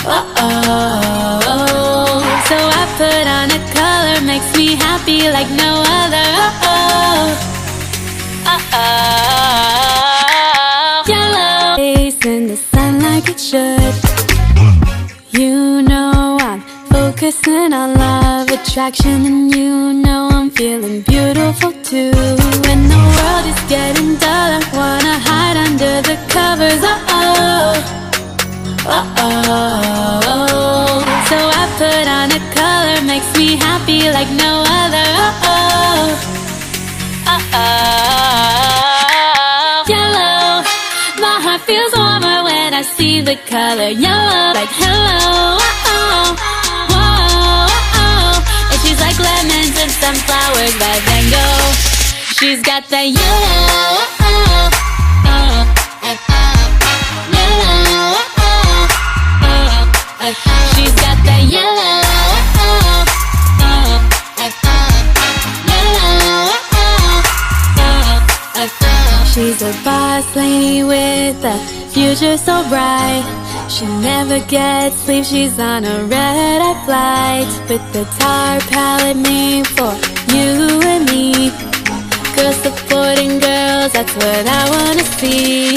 Oh, so I put on a color, makes me happy like no other. Yellow face in the sun like it should. You know I'm focusing on love, attraction, and you know I'm feeling beautiful too. When the world is getting dull, I wanna hide under the covers. So I put on a color, makes me happy like no other. Yellow, my heart feels warmer when I see the color yellow. Like hello, and she's like lemons and sunflowers by Van Gogh. She's got that yellow, she's got that yellow, she's a boss lady with a future so bright. She never gets sleep, she's on a red-eye flight. With the Tarte palette made for you and me. Girls supporting girls, that's what I wanna see.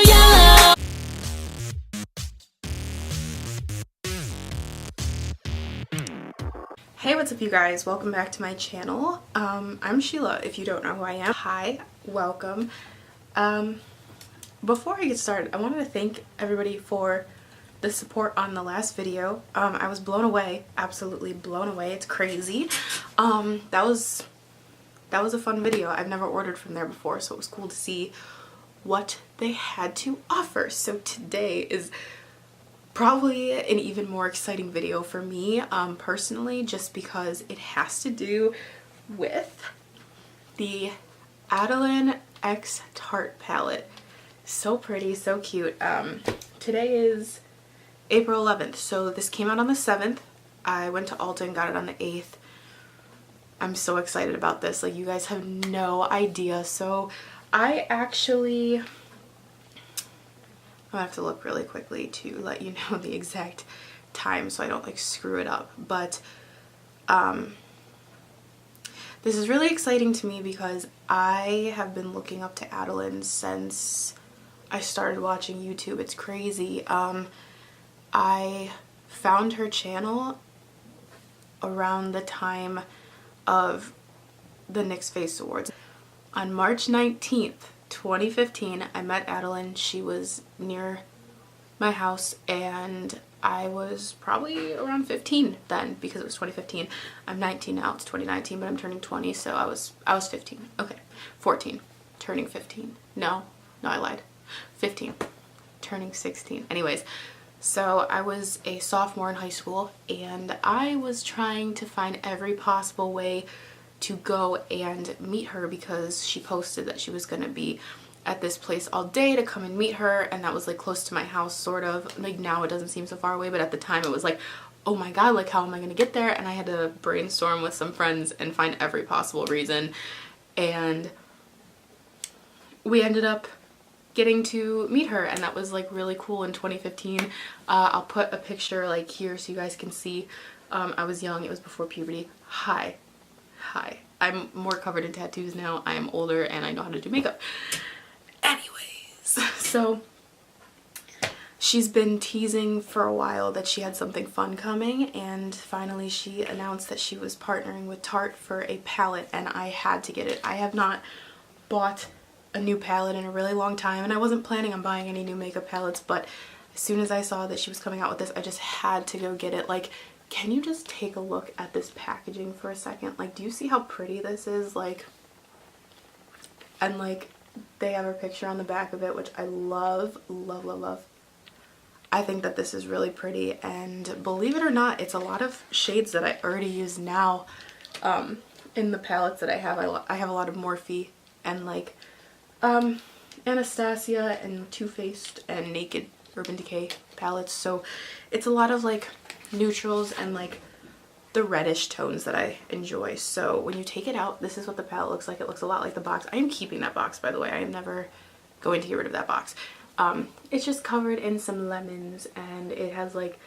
Yellow. Hey, what's up you guys? Welcome back to my channel. I'm Sheila, if you don't know who I am. Hi, welcome. Before I get started, I wanted to thank everybody for the support on the last video. I was blown away, absolutely blown away. It's crazy. That was a fun video. I've never ordered from there before, so it was cool to see what they had to offer. So today is probably an even more exciting video for me personally, just because it has to do with the Adelaine X Tarte palette. So pretty, so cute. Today is April 11th, so this came out on the 7th. I went to Ulta and got it on the 8th. I'm so excited about this, like you guys have no idea. So I actually, I'm gonna have to look really quickly to let you know the exact time so I don't like screw it up, but this is really exciting to me because I have been looking up to Adelaine since I started watching YouTube. It's crazy. I found her channel around the time of the NYX Face Awards. On March 19th, 2015, I met Adelaine. She was near my house and I was probably around 15 then, because it was 2015. I'm 19 now, it's 2019, but I'm turning 20, so I was 15. Okay, 14, turning 15. No, I lied. 15, turning 16. Anyways, so I was a sophomore in high school and I was trying to find every possible way to go and meet her because she posted that she was going to be at this place all day to come and meet her, and that was like close to my house, sort of. Like now it doesn't seem so far away, but at the time it was like, oh my god, like how am I going to get there? And I had to brainstorm with some friends and find every possible reason, and we ended up getting to meet her, and that was like really cool in 2015. I'll put a picture like here so you guys can see. I was young, it was before puberty. Hi. I'm more covered in tattoos now. I am older and I know how to do makeup. Anyways, so she's been teasing for a while that she had something fun coming, and finally she announced that she was partnering with Tarte for a palette, and I had to get it. I have not bought a new palette in a really long time, and I wasn't planning on buying any new makeup palettes, but as soon as I saw that she was coming out with this, I just had to go get it. Like, can you just take a look at this packaging for a second? Like, do you see how pretty this is? Like, and like they have her picture on the back of it, which I love. I think that this is really pretty, and believe it or not, it's a lot of shades that I already use now in the palettes that I have. I have a lot of Morphe and like Anastasia and Too Faced and Naked Urban Decay palettes, so it's a lot of like neutrals and like the reddish tones that I enjoy. So when you take it out, this is what the palette looks like. It looks a lot like the box. I am keeping that box, by the way. I am never going to get rid of that box. It's just covered in some lemons, and it has like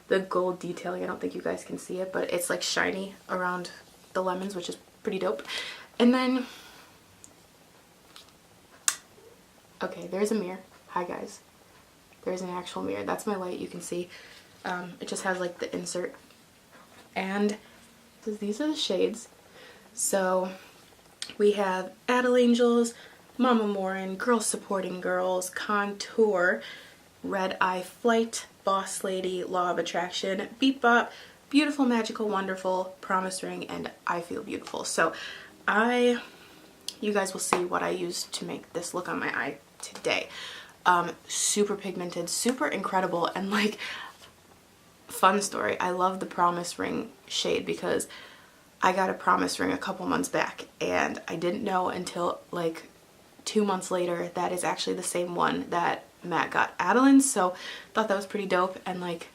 the gold detailing. I don't think you guys can see it, but it's like shiny around the lemons, which is pretty dope. And then, okay, there's a mirror. Hi guys. There's an actual mirror. That's my light, you can see. It just has like the insert. And these are the shades. So we have Adelaine Morin, Girls Supporting Girls, Contour, Red Eye Flight, Boss Lady, Law of Attraction, Beep Bop, Beautiful, Magical, Wonderful, Promise Ring, and I Feel Beautiful. So you guys will see what I used to make this look on my eye today. Super pigmented, super incredible, and like, fun story, I love the Promise Ring shade because I got a promise ring a couple months back, and I didn't know until like 2 months later that is actually the same one that Matt got Adeline, so thought that was pretty dope, and like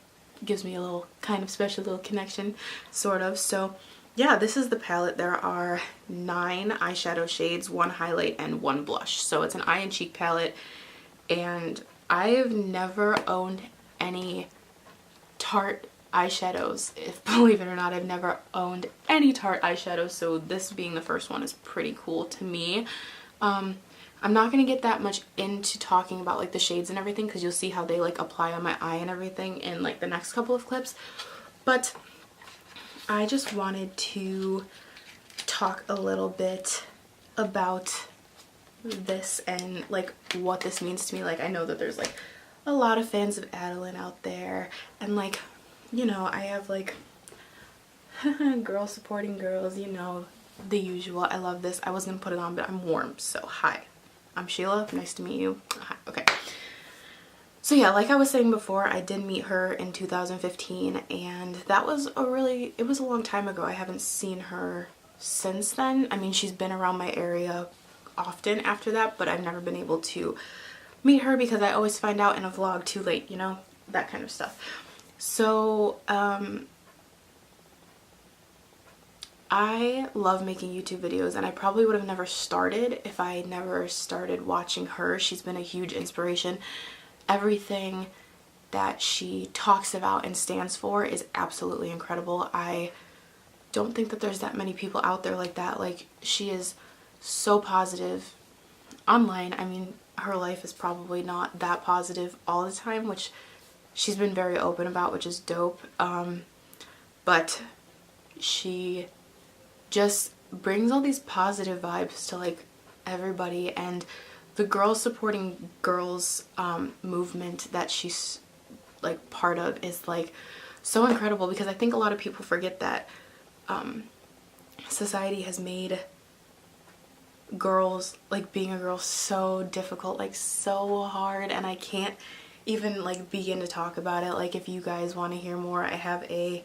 gives me a little kind of special little connection, sort of. So yeah, this is the palette. There are 9 eyeshadow shades, 1 highlight, and 1 blush. So it's an eye and cheek palette, and I've never owned any Tarte eyeshadows. If, believe it or not, I've never owned any Tarte eyeshadows, so this being the first one is pretty cool to me. I'm not going to get that much into talking about like the shades and everything, because you'll see how they like apply on my eye and everything in like the next couple of clips, but I just wanted to talk a little bit about this and like what this means to me. Like, I know that there's like a lot of fans of Adeline out there, and like, you know, I have like Girls Supporting Girls, you know, the usual. I love this. I was gonna put it on, but I'm warm, so hi. I'm Sheila. Nice to meet you. Hi. Okay. So yeah, like I was saying before, I did meet her in 2015, and that was it was a long time ago. I haven't seen her since then. I mean, she's been around my area often after that, but I've never been able to meet her because I always find out in a vlog too late, you know, that kind of stuff. So I love making YouTube videos, and I probably would have never started if I never started watching her. She's been a huge inspiration. Everything that she talks about and stands for is absolutely incredible. I don't think that there's that many people out there like that. Like, she is so positive online. I mean, her life is probably not that positive all the time, which she's been very open about, which is dope. But she just brings all these positive vibes to like everybody, and the Girls Supporting Girls movement that she's like part of is like so incredible, because I think a lot of people forget that society has made girls, like being a girl, so difficult, like so hard, and I can't even like begin to talk about it. Like, if you guys want to hear more, I have a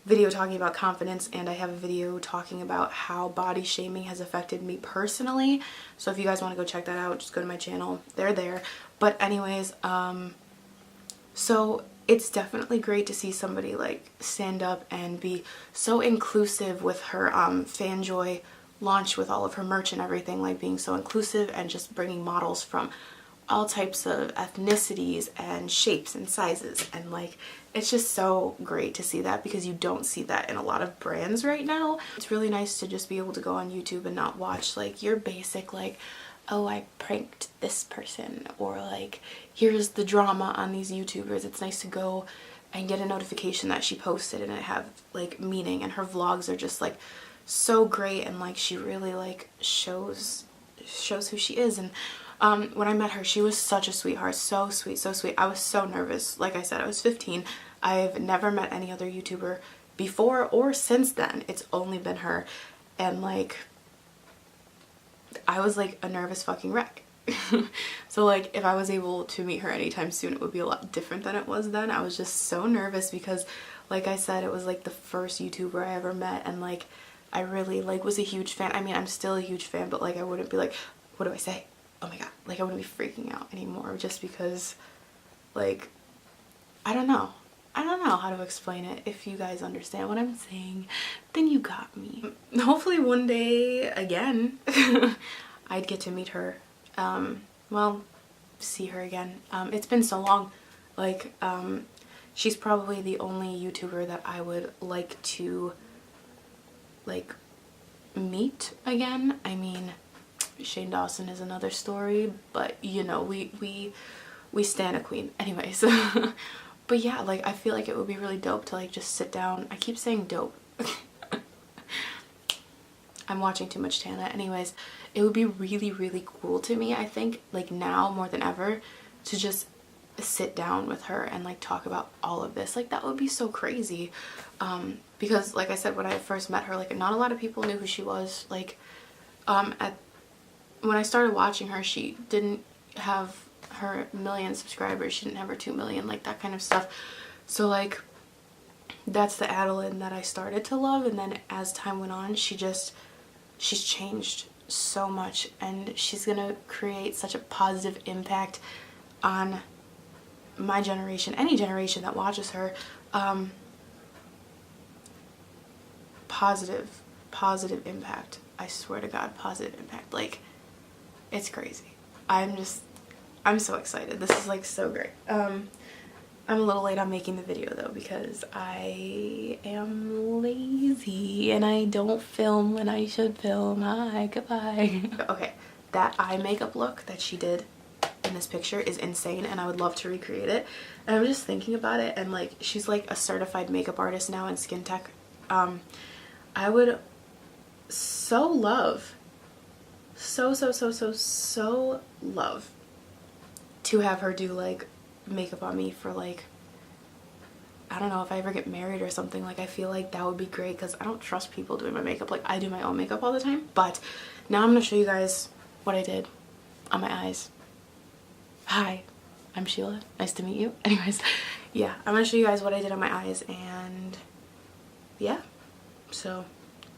video talking about confidence, and I have a video talking about how body shaming has affected me personally. So if you guys want to go check that out, just go to my channel. They're there. But anyways, so it's definitely great to see somebody like stand up and be so inclusive with her Fanjoy launch, with all of her merch and everything, like being so inclusive and just bringing models from all types of ethnicities and shapes and sizes, and like, it's just so great to see that, because you don't see that in a lot of brands right now. It's really nice to just be able to go on YouTube and not watch like your basic like, oh, I pranked this person, or like, here's the drama on these YouTubers. It's nice to go and get a notification that she posted and it have like meaning, and her vlogs are just like so great, and like she really like shows who she is. And when I met her, she was such a sweetheart, so sweet, so sweet. I was so nervous. Like I said, I was 15. I've never met any other YouTuber before or since then. It's only been her, and like, I was like a nervous fucking wreck. So like, if I was able to meet her anytime soon, it would be a lot different than it was then. I was just so nervous because, like I said, it was like the first YouTuber I ever met, and like, I really like was a huge fan. I mean, I'm still a huge fan, but like, I wouldn't be like, what do I say? Oh my god, like, I wouldn't be freaking out anymore, just because like, I don't know how to explain it. If you guys understand what I'm saying, then you got me. Hopefully one day again I'd get to meet her. Well, see her again. It's been so long. Like, she's probably the only YouTuber that I would like to, like, meet again. I mean, Shane Dawson is another story, but you know, we stan a queen. Anyways. But yeah, like, I feel like it would be really dope to, like, just sit down. I keep saying dope. I'm watching too much Tana. Anyways, it would be really, really cool to me, I think, like, now more than ever, to just sit down with her and, like, talk about all of this. Like, that would be so crazy. Because, like I said, when I first met her, like, not a lot of people knew who she was. Like, when I started watching her, she didn't have her 1 million subscribers. She didn't have her 2 million, like, that kind of stuff. So, like, that's the Adelaine that I started to love. And then as time went on, she's changed so much, and she's gonna create such a positive impact on my generation, any generation that watches her. Positive impact. I swear to God, positive impact. Like, it's crazy. I'm so excited. This is, like, so great. I'm a little late on making the video though, because I am lazy and I don't film when I should film. Hi, goodbye. Okay, that eye makeup look that she did in this picture is insane, and I would love to recreate it. And I'm just thinking about it, and, like, she's, like, a certified makeup artist now in skin tech. I would so love, so love to have her do, like, makeup on me for, like, I don't know, if I ever get married or something. Like, I feel like that would be great, because I don't trust people doing my makeup. Like, I do my own makeup all the time. But now I'm gonna show you guys what I did on my eyes. Hi, I'm Sheila, nice to meet you. Anyways, yeah, I'm gonna show you guys what I did on my eyes, and yeah, so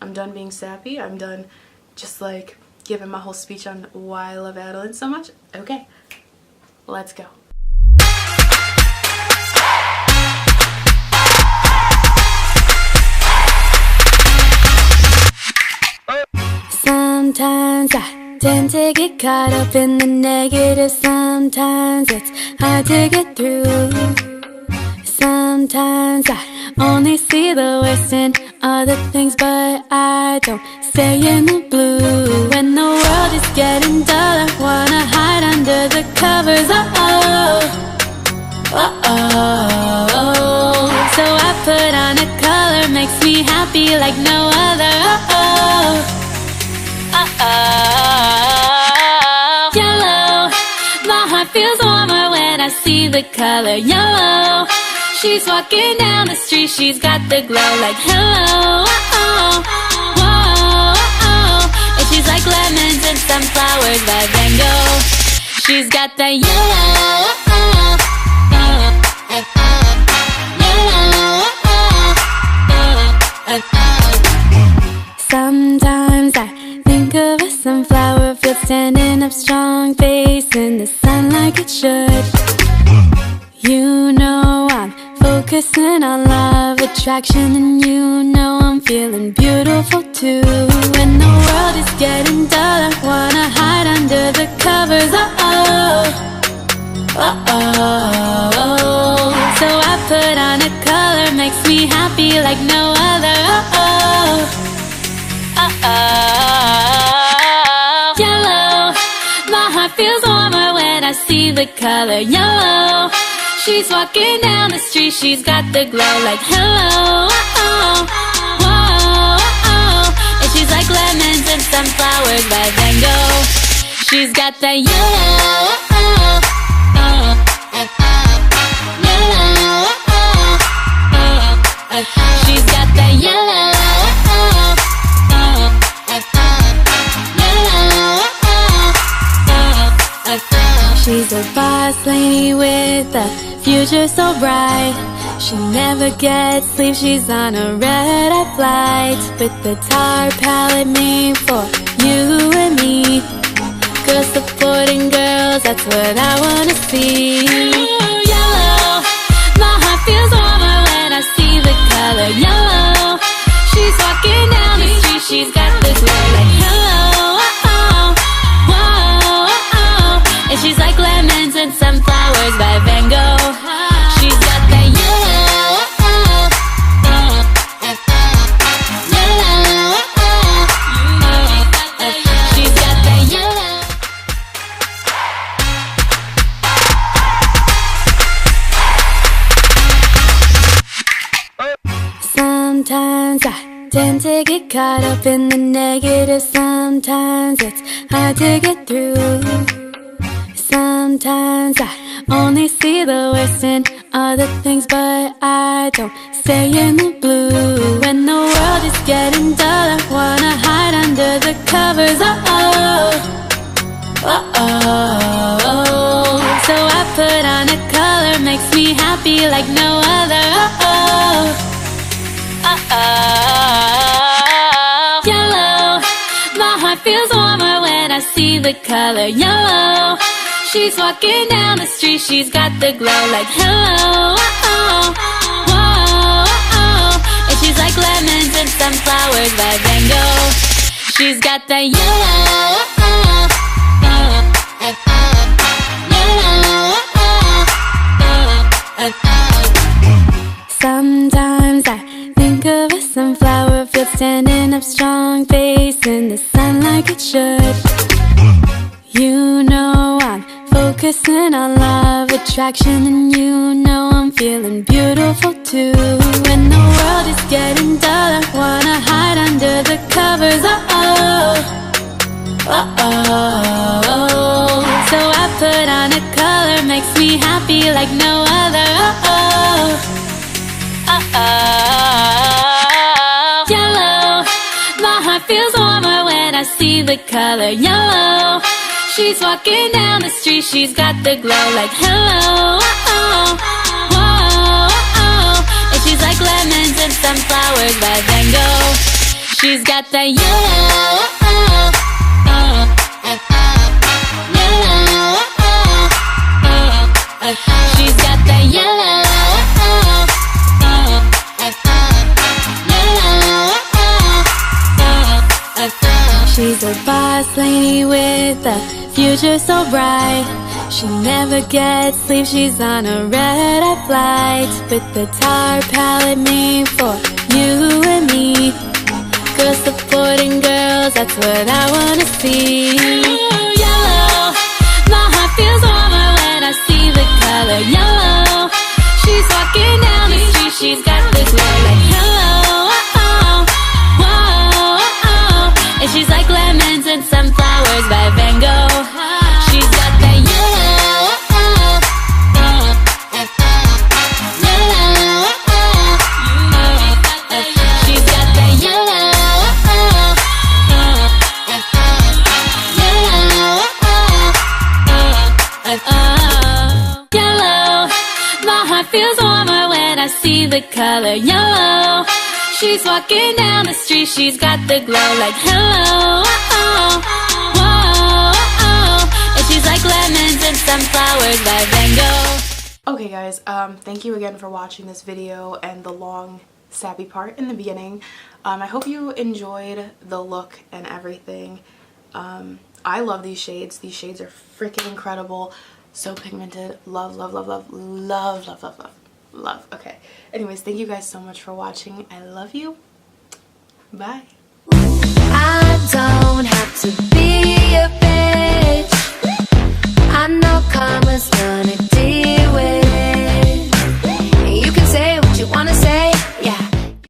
I'm done being sappy. I'm done just, like, giving my whole speech on why I love Adelaine so much. Okay, let's go. Sometimes I tend to get caught up in the negative. Sometimes it's hard to get through. Sometimes I only see the worst in other things, but I don't stay in the blue. When the world is getting dull, I wanna hide under the covers. So I put on a color, makes me happy like no other. Yellow, my heart feels warmer when I see the color yellow. She's walking down the street, she's got the glow like hello. And she's like lemons and sunflowers by Van Gogh. She's got that yellow. Sometimes I think of a sunflower field standing up strong, facing the sun like it should. You know I'm focusing on love, attraction, and you know I'm feeling beautiful too. When the world is getting dull, I wanna hide under the covers. So I put on a color, makes me happy like no other. Yellow, my heart feels warmer when I see the color yellow. She's walking down the street, she's got the glow like hello. And she's like lemons and sunflowers by Van Gogh. She's got that yellow. She's got that yellow. She's a boss lady with a future so bright. She never gets sleep, she's on a red-eye flight. With the Tarte palette made for you and me. Girls supporting girls, that's what I wanna see. Yellow, my heart feels warmer when I see the color yellow. She's walking down the street, she's got the glow like hello. And she's like lemons Sometimes I tend to get caught up in the negative. Sometimes it's hard to get through. Sometimes I only see the worst in other things, but I don't stay in the blue. When the world is getting dull, I wanna hide under the covers. So I put on a color, makes me happy like no other. Yellow, my heart feels warmer when I see the color yellow. She's walking down the street, she's got the glow like hello. And she's like lemons and sunflowers by Van Gogh. She's got that yellow. Sometimes I think of a sunflower field standing up strong, facing the sun like it should. You know I'm focusing on love, attraction, and you know I'm feeling beautiful too. When the world is getting dull, I wanna hide under the covers. So I put on a color, makes me happy like no other. Yellow, my heart feels warmer when I see the color yellow. She's walking down the street, she's got the glow like hello. And she's like lemons and sunflowers by Van Gogh. She's got that yellow. She's got that yellow. She's a boss lady with a future so bright. She never gets sleep, she's on a red-eye flight. With the Tarte palette made for you and me. Girls supporting girls, that's what I wanna see. Yellow, my heart feels warmer when I see the color yellow. She's walking down the street, she's got the glow like hello. And she's like lemons and sunflowers by Van Gogh. She's got that yellow. She's got that yellow. Yellow, my heart feels warmer when I see the color yellow. She's walking down the street, she's got the glow like hello. And she's like lemons and sunflowers by Van Gogh. Okay guys, thank you again for watching this video and the long sappy part in the beginning. I hope you enjoyed the look and everything. I love these shades. These shades are freaking incredible. So pigmented. Love, love, love, love, love, love, love, love. Love. Okay. Anyways, thank you guys so much for watching. I love you. Bye. I don't have to be a bitch. I know karma's gonna